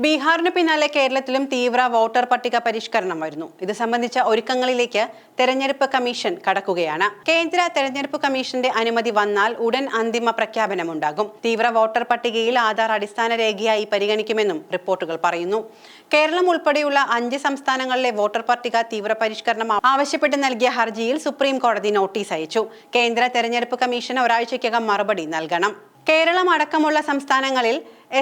ബീഹാറിന് പിന്നാലെ കേരളത്തിലും തീവ്ര വോട്ടർ പട്ടിക പരിഷ്കരണം വരുന്നു. ഇത് സംബന്ധിച്ച ഒരുക്കങ്ങളിലേക്ക് തെരഞ്ഞെടുപ്പ് കമ്മീഷൻ കടക്കുകയാണ്. കേന്ദ്ര തെരഞ്ഞെടുപ്പ് കമ്മീഷന്റെ അനുമതി വന്നാൽ ഉടൻ അന്തിമ പ്രഖ്യാപനമുണ്ടാകും. തീവ്ര വോട്ടർ പട്ടികയിൽ ആധാർ അടിസ്ഥാന രേഖയായി പരിഗണിക്കുമെന്നും റിപ്പോർട്ടുകൾ പറയുന്നു. കേരളം ഉൾപ്പെടെയുള്ള 5 സംസ്ഥാനങ്ങളിലെ വോട്ടർ പട്ടിക തീവ്ര പരിഷ്കരണം ആവശ്യപ്പെട്ട് നൽകിയ ഹർജിയിൽ സുപ്രീം കോടതി നോട്ടീസ് അയച്ചു. കേന്ദ്ര തെരഞ്ഞെടുപ്പ് കമ്മീഷൻ ഒരാഴ്ചയ്ക്കകം മറുപടി നൽകണം. കേരളം അടക്കമുള്ള സംസ്ഥാനങ്ങളിൽ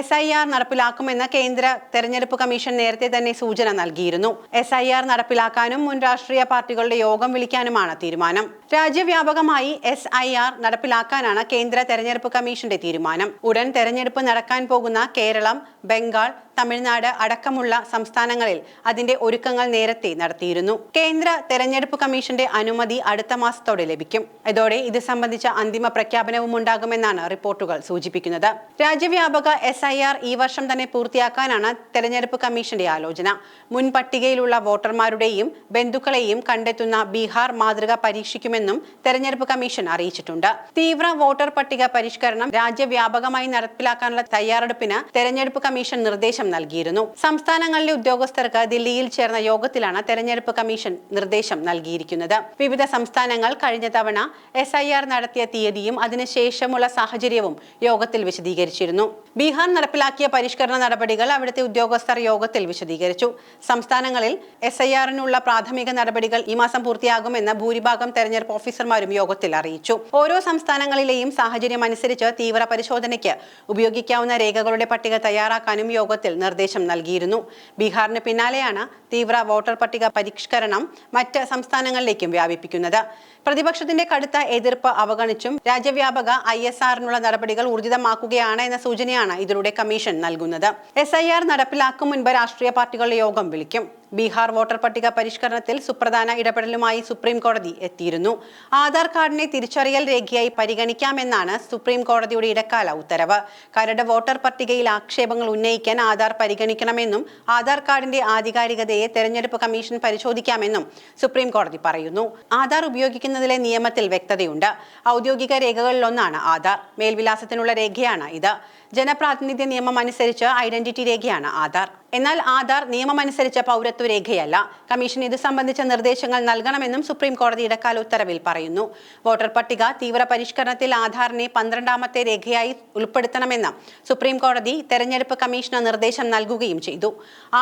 SIR നടപ്പിലാക്കുമെന്ന് കേന്ദ്ര തെരഞ്ഞെടുപ്പ് കമ്മീഷൻ നേരത്തെ തന്നെ സൂചന നൽകിയിരുന്നു. SIR നടപ്പിലാക്കാനും മുൻ രാഷ്ട്രീയ പാർട്ടികളുടെ യോഗം വിളിക്കാനുമാണ് തീരുമാനം. രാജ്യവ്യാപകമായി SIR നടപ്പിലാക്കാനാണ് കേന്ദ്ര തെരഞ്ഞെടുപ്പ് കമ്മീഷന്റെ തീരുമാനം. ഉടൻ തെരഞ്ഞെടുപ്പ് നടക്കാൻ പോകുന്ന കേരളം, ബംഗാൾ, തമിഴ്നാട് അടക്കമുള്ള സംസ്ഥാനങ്ങളിൽ അതിന്റെ ഒരുക്കങ്ങൾ നേരത്തെ നടത്തിയിരുന്നു. കേന്ദ്ര തെരഞ്ഞെടുപ്പ് കമ്മീഷന്റെ അനുമതി അടുത്ത മാസത്തോടെ ലഭിക്കും. ഇതോടെ ഇത് സംബന്ധിച്ച അന്തിമ പ്രഖ്യാപനവും ഉണ്ടാകുമെന്നാണ് റിപ്പോർട്ടുകൾ സൂചിപ്പിക്കുന്നത്. രാജ്യവ്യാപക SIR ഈ വർഷം തന്നെ പൂർത്തിയാക്കാനാണ് തെരഞ്ഞെടുപ്പ് കമ്മീഷന്റെ ആലോചന. മുൻ പട്ടികയിലുള്ള വോട്ടർമാരുടെയും ബന്ധുക്കളെയും കണ്ടെത്തുന്ന ബീഹാർ മാതൃക പരീക്ഷിക്കുമെന്നും തെരഞ്ഞെടുപ്പ് കമ്മീഷൻ അറിയിച്ചിട്ടുണ്ട്. തീവ്ര വോട്ടർ പട്ടിക പരിഷ്കരണം രാജ്യവ്യാപകമായി നടപ്പിലാക്കാനുള്ള തയ്യാറെടുപ്പിന് തെരഞ്ഞെടുപ്പ് കമ്മീഷൻ നിർദ്ദേശം നൽകിയിരുന്നു. സംസ്ഥാനങ്ങളിലെ ഉദ്യോഗസ്ഥർക്ക് ദില്ലിയിൽ ചേർന്ന യോഗത്തിലാണ് തെരഞ്ഞെടുപ്പ് കമ്മീഷൻ നിർദ്ദേശം നൽകിയിരിക്കുന്നത്. വിവിധ സംസ്ഥാനങ്ങൾ കഴിഞ്ഞ തവണ SIR നടത്തിയ തീയതിയും അതിനുശേഷമുള്ള സാഹചര്യവും യോഗത്തിൽ വിശദീകരിച്ചിരുന്നു. ബീഹാർ നടപ്പിലാക്കിയ പരിഷ്കരണ നടപടികൾ അവിടുത്തെ ഉദ്യോഗസ്ഥർ യോഗത്തിൽ വിശദീകരിച്ചു. സംസ്ഥാനങ്ങളിൽ SIR-നുള്ള പ്രാഥമിക നടപടികൾ ഈ മാസം പൂർത്തിയാകുമെന്ന് ഭൂരിഭാഗം തെരഞ്ഞെടുപ്പ് ഓഫീസർമാരും യോഗത്തിൽ അറിയിച്ചു. ഓരോ സംസ്ഥാനങ്ങളിലെയും സാഹചര്യം അനുസരിച്ച് തീവ്ര പരിശോധനയ്ക്ക് ഉപയോഗിക്കാവുന്ന രേഖകളുടെ പട്ടിക തയ്യാറാക്കാനും യോഗത്തിൽ നിർദ്ദേശം നൽകിയിരുന്നു. ബീഹാറിന് പിന്നാലെയാണ് തീവ്ര വോട്ടർ പട്ടിക പരിഷ്കരണം മറ്റ് സംസ്ഥാനങ്ങളിലേക്കും വ്യാപിപ്പിക്കുന്നത്. പ്രതിപക്ഷത്തിന്റെ കടുത്ത എതിർപ്പ് അവഗണിച്ചും രാജ്യവ്യാപക ISR-നുള്ള നടപടികൾ ഊർജിതമാക്കുകയാണ് എന്ന സൂചനയാണ് ഇതിലൂടെ കമ്മീഷൻ നൽകുന്നത്. SIR നടപ്പിലാക്കും മുൻപ് രാഷ്ട്രീയ പാർട്ടികളുടെ യോഗം വിളിക്കും. ബീഹാർ വോട്ടർ പട്ടിക പരിഷ്കരണത്തിൽ സുപ്രധാന ഇടപെടലുമായി സുപ്രീം കോടതി എത്തിയിരുന്നു. ആധാർ കാർഡിനെ തിരിച്ചറിയൽ രേഖയായി പരിഗണിക്കാമെന്നാണ് സുപ്രീം കോടതിയുടെ ഇടക്കാല ഉത്തരവ്. കരട് വോട്ടർ പട്ടികയിൽ ആക്ഷേപങ്ങൾ ഉന്നയിക്കാൻ ആധാർ പരിഗണിക്കണമെന്നും ആധാർ കാർഡിന്റെ ആധികാരികതയെ തെരഞ്ഞെടുപ്പ് കമ്മീഷൻ പരിശോധിക്കാമെന്നും സുപ്രീം കോടതി പറയുന്നു. ആധാർ ഉപയോഗിക്കുന്നതിലെ നിയമത്തിൽ വ്യക്തതയുണ്ട്. ഔദ്യോഗിക രേഖകളിലൊന്നാണ് ആധാർ. മേൽവിലാസത്തിനുള്ള രേഖയാണ് ഇത്. ജനപ്രാതിനിധ്യ നിയമം അനുസരിച്ച് ഐഡന്റിറ്റി രേഖയാണ് ആധാർ. എന്നാൽ ആധാർ നിയമമനുസരിച്ച് പൗരത്വ രേഖയല്ല. കമ്മീഷൻ ഇത് സംബന്ധിച്ച നിർദ്ദേശങ്ങൾ നൽകണമെന്നും സുപ്രീം കോടതി ഇടക്കാല ഉത്തരവിൽ പറയുന്നു. വോട്ടർ പട്ടിക തീവ്ര പരിഷ്കരണത്തിൽ ആധാറിനെ 12ാമത്തെ രേഖയായി ഉൾപ്പെടുത്തണമെന്ന് സുപ്രീം കോടതി തെരഞ്ഞെടുപ്പ് കമ്മീഷന് നിർദ്ദേശം നൽകുകയും ചെയ്തു.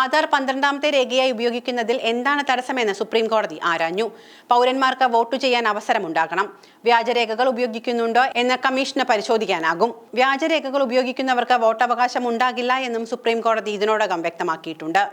ആധാർ 12ാമത്തെ രേഖയായി ഉപയോഗിക്കുന്നതിൽ എന്താണ് തടസ്സമെന്ന് സുപ്രീം കോടതി ആരാഞ്ഞു. പൗരന്മാർക്ക് വോട്ട് ചെയ്യാൻ അവസരമുണ്ടാകണം. വ്യാജരേഖകൾ ഉപയോഗിക്കുന്നുണ്ടോ എന്ന് കമ്മീഷന് പരിശോധിക്കാനാകും. വ്യാജരേഖകൾ ഉപയോഗിക്കുന്നവർക്ക് വോട്ടവകാശം ഉണ്ടാകില്ല എന്നും സുപ്രീം കോടതി ഇതിനോടകം വ്യക്തമാക്കിയിട്ടുണ്ട്.